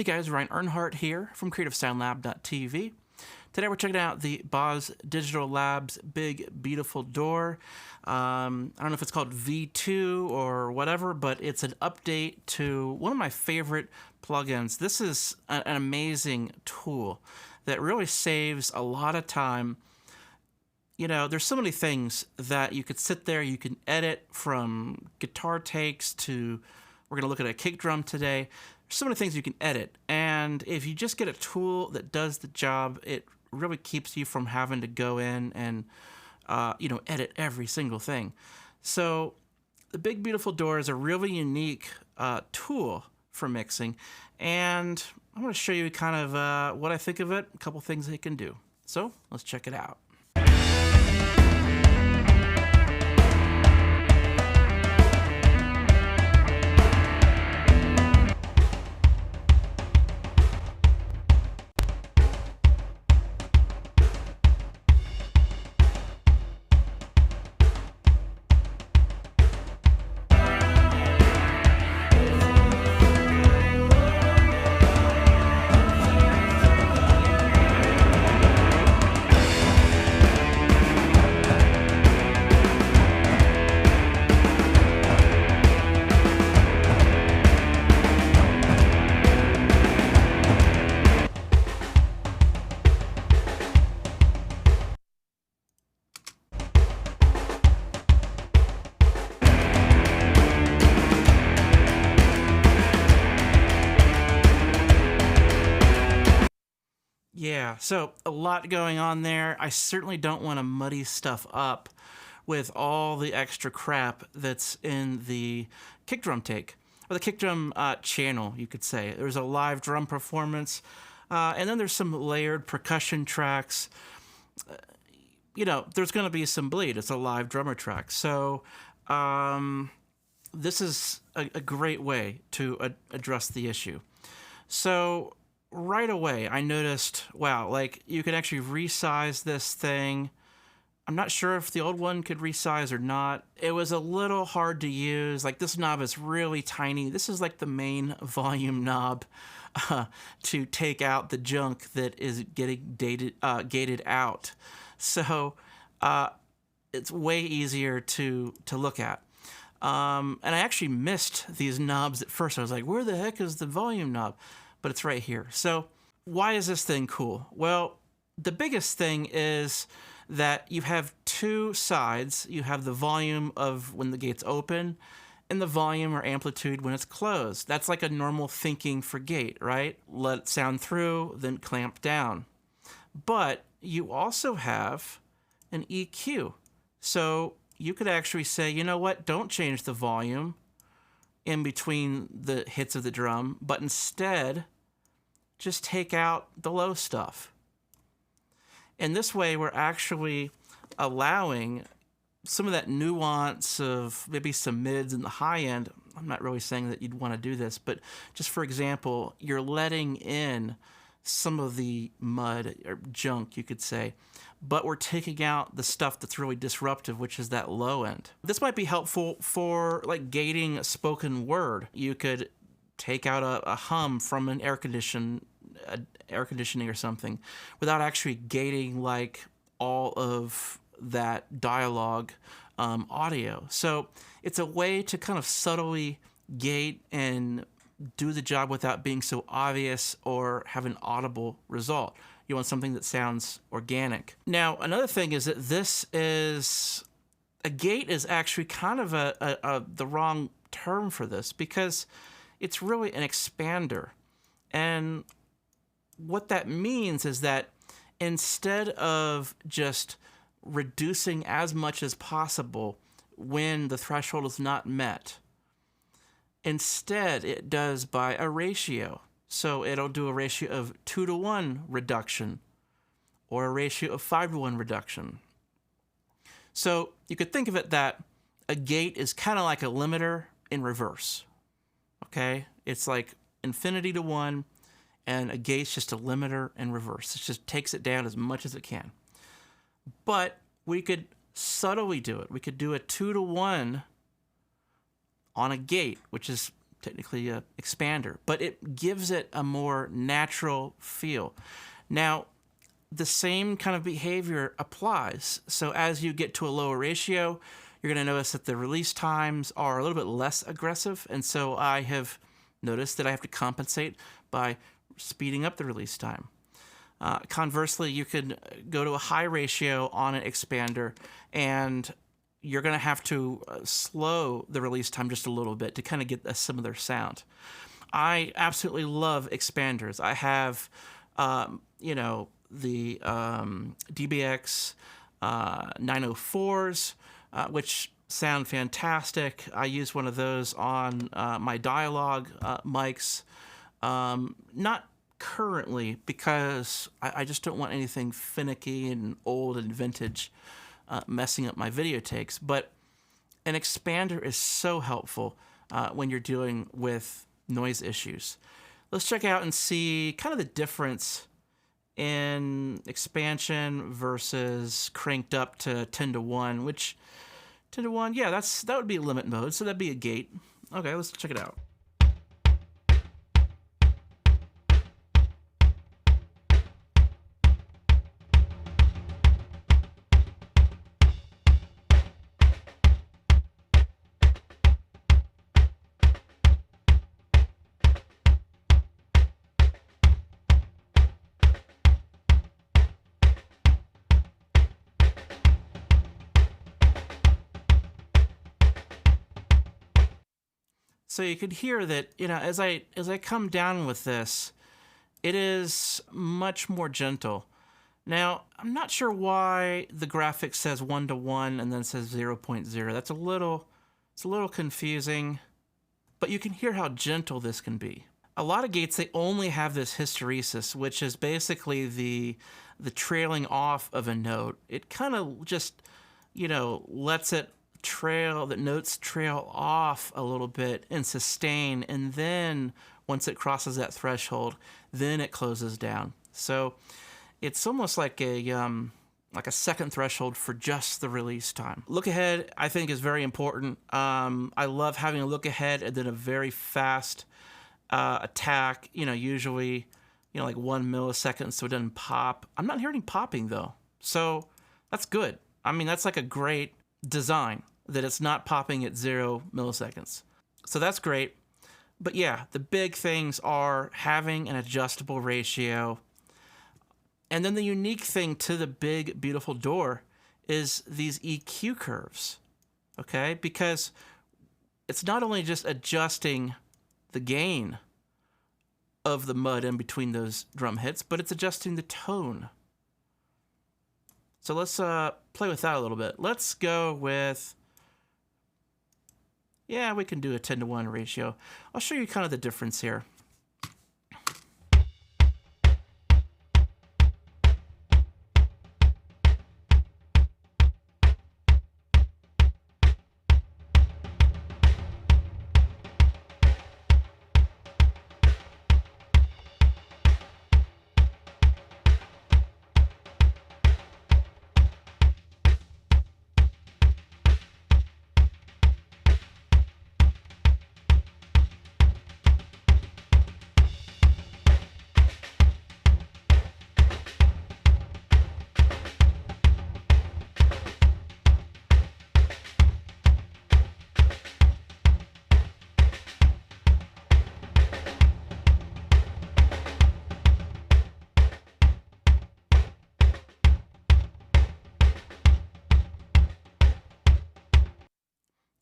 Hey guys, Ryan Earnhardt here from CreativeSoundLab.tv. Today we're checking out the Boz Digital Labs Big Beautiful Door. I don't know if it's called V2 or whatever, but it's an update to one of my favorite plugins. This is an amazing tool that really saves a lot of time. You know, there's so many things that you could sit there, you can edit, from guitar takes to, we're going to look at a kick drum today. There's so many things you can edit, and if you just get a tool that does the job, it really keeps you from having to go in and edit every single thing. So the Big Beautiful Door is a really unique tool for mixing, and I'm going to show you kind of what I think of it, a couple things it can do. So let's check it out. Yeah, so a lot going on there. I certainly don't want to muddy stuff up with all the extra crap that's in the kick drum take, or the kick drum channel, you could say. There's a live drum performance, and then there's some layered percussion tracks. There's going to be some bleed. It's a live drummer track. So this is a great way to address the issue. So right away, I noticed, wow, like you could actually resize this thing. I'm not sure if the old one could resize or not. It was a little hard to use. Like, this knob is really tiny. This is like the main volume knob to take out the junk that is getting gated out. So it's way easier to look at. And I actually missed these knobs at first. I was like, where the heck is the volume knob? But it's right here. So why is this thing cool? Well, the biggest thing is that you have two sides. You have the volume of when the gate's open and the volume or amplitude when it's closed. That's like a normal thinking for gate, right? Let it sound through, then clamp down. But you also have an EQ. So you could actually say, you know what, don't change the volume in between the hits of the drum, but instead just take out the low stuff. And this way we're actually allowing some of that nuance of maybe some mids and the high end. I'm not really saying that you'd want to do this, but just for example, you're letting in some of the mud or junk, you could say, but we're taking out the stuff that's really disruptive, which is that low end. This might be helpful for like gating a spoken word. You could take out a hum from an air conditioning or something without actually gating like all of that dialogue audio. So it's a way to kind of subtly gate and do the job without being so obvious or have an audible result. You want something that sounds organic. Now, another thing is that a gate is actually kind of the wrong term for this, because it's really an expander. And what that means is that instead of just reducing as much as possible when the threshold is not met, instead it does by a ratio. So it'll do a ratio of 2-to-1 reduction or a ratio of 5-to-1 reduction. So you could think of it that a gate is kind of like a limiter in reverse. Okay? It's like infinity to 1, and a gate's just a limiter in reverse. It just takes it down as much as it can. But we could subtly do it. We could do a 2-to-1 on a gate, which is technically a expander, but it gives it a more natural feel. Now, the same kind of behavior applies. So as you get to a lower ratio, you're going to notice that the release times are a little bit less aggressive. And so I have noticed that I have to compensate by speeding up the release time. Conversely, you could go to a high ratio on an expander, and you're going to have to slow the release time just a little bit to kind of get a similar sound. I absolutely love expanders. I have, the DBX 904s, which sound fantastic. I use one of those on my dialogue mics. Not currently, because I just don't want anything finicky and old and vintage messing up my video takes. But an expander is so helpful when you're dealing with noise issues. Let's check out and see kind of the difference in expansion versus cranked up to 10 to 1, which 10 to 1, yeah, that would be limit mode, so that'd be a gate. Okay, let's check it out. So you could hear that, as I come down with this, it is much more gentle. Now, I'm not sure why the graphic says 1 to 1 and then says 0.0. It's a little confusing, but you can hear how gentle this can be. A lot of gates, they only have this hysteresis, which is basically the trailing off of a note. It kind of just, lets it the notes trail off a little bit and sustain, and then once it crosses that threshold, then it closes down. So it's almost like a second threshold for just the release time. Look ahead, I think, is very important. I love having a look ahead and then a very fast attack, usually like 1 millisecond, so it doesn't pop. I'm not hearing popping though, so that's good. I mean, that's like a great design, that it's not popping at 0 milliseconds. So that's great. But yeah, the big things are having an adjustable ratio. And then the unique thing to the big, beautiful door is these EQ curves, okay? Because it's not only just adjusting the gain of the mud in between those drum hits, but it's adjusting the tone. So let's play with that a little bit. Let's go with, yeah, we can do a 10 to 1 ratio. I'll show you kind of the difference here.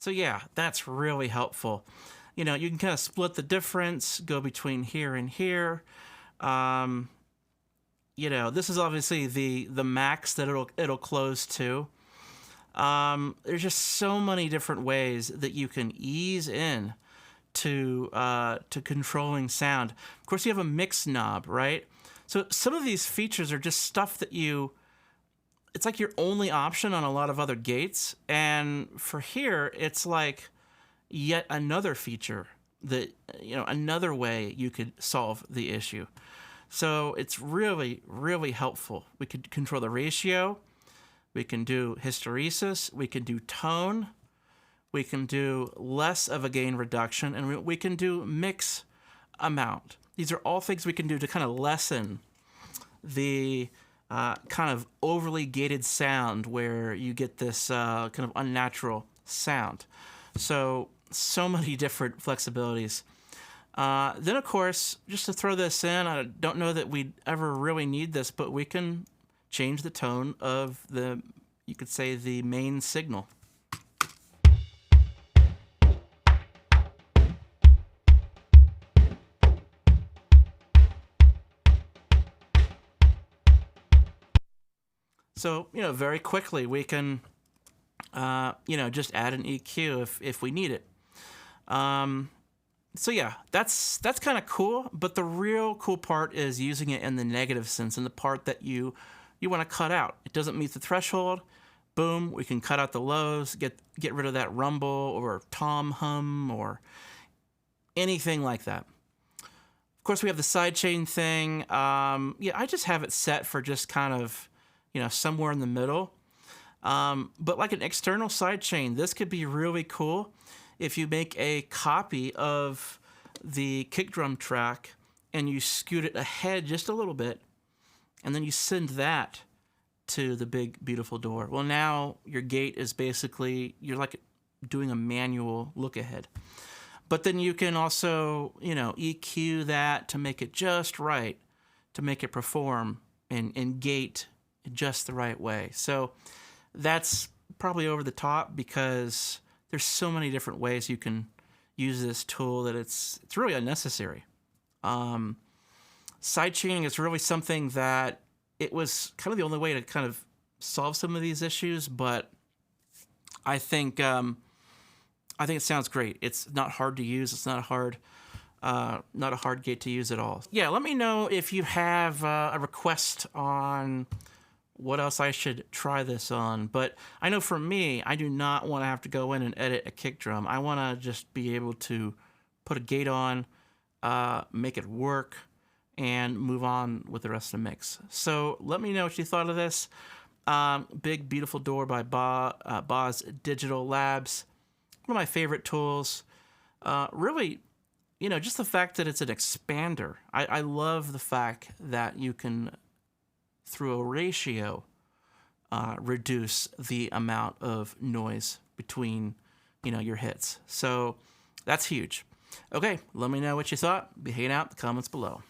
So yeah, that's really helpful. You can kind of split the difference, go between here and here. This is obviously the max that it'll close to. There's just so many different ways that you can ease in to controlling sound. Of course, you have a mix knob, right? So some of these features are just stuff that it's like your only option on a lot of other gates. And for here, it's like yet another feature that, another way you could solve the issue. So it's really, really helpful. We could control the ratio. We can do hysteresis. We can do tone. we can do less of a gain reduction, and we can do mix amount. These are all things we can do to kind of lessen the kind of overly gated sound where you get this kind of unnatural sound. So many different flexibilities. Then, of course, just to throw this in, I don't know that we'd ever really need this, but we can change the tone of you could say, the main signal. So, very quickly we can, just add an EQ if we need it. So yeah, that's kind of cool, but the real cool part is using it in the negative sense, in the part that you want to cut out. It doesn't meet the threshold. Boom, we can cut out the lows, get rid of that rumble or tom hum or anything like that. Of course, we have the sidechain thing. I just have it set for just kind of, somewhere in the middle. But like an external sidechain, this could be really cool if you make a copy of the kick drum track and you scoot it ahead just a little bit, and then you send that to the big, beautiful door. Well, now your gate is basically, you're like doing a manual look ahead. But then you can also, EQ that to make it just right, to make it perform and gate just the right way. So that's probably over the top because there's so many different ways you can use this tool that it's really unnecessary. Sidechaining is really something that it was kind of the only way to kind of solve some of these issues, but I think it sounds great. It's not hard to use. It's not a hard gate to use at all. Yeah, let me know if you have a request on what else I should try this on. But I know for me, I do not want to have to go in and edit a kick drum. I want to just be able to put a gate on, make it work, and move on with the rest of the mix. So let me know what you thought of this. Big, beautiful door by Boz Digital Labs. One of my favorite tools. Really, just the fact that it's an expander. I love the fact that you can, through a ratio, reduce the amount of noise between, your hits. So that's huge. Okay, let me know what you thought. Be hanging out in the comments below.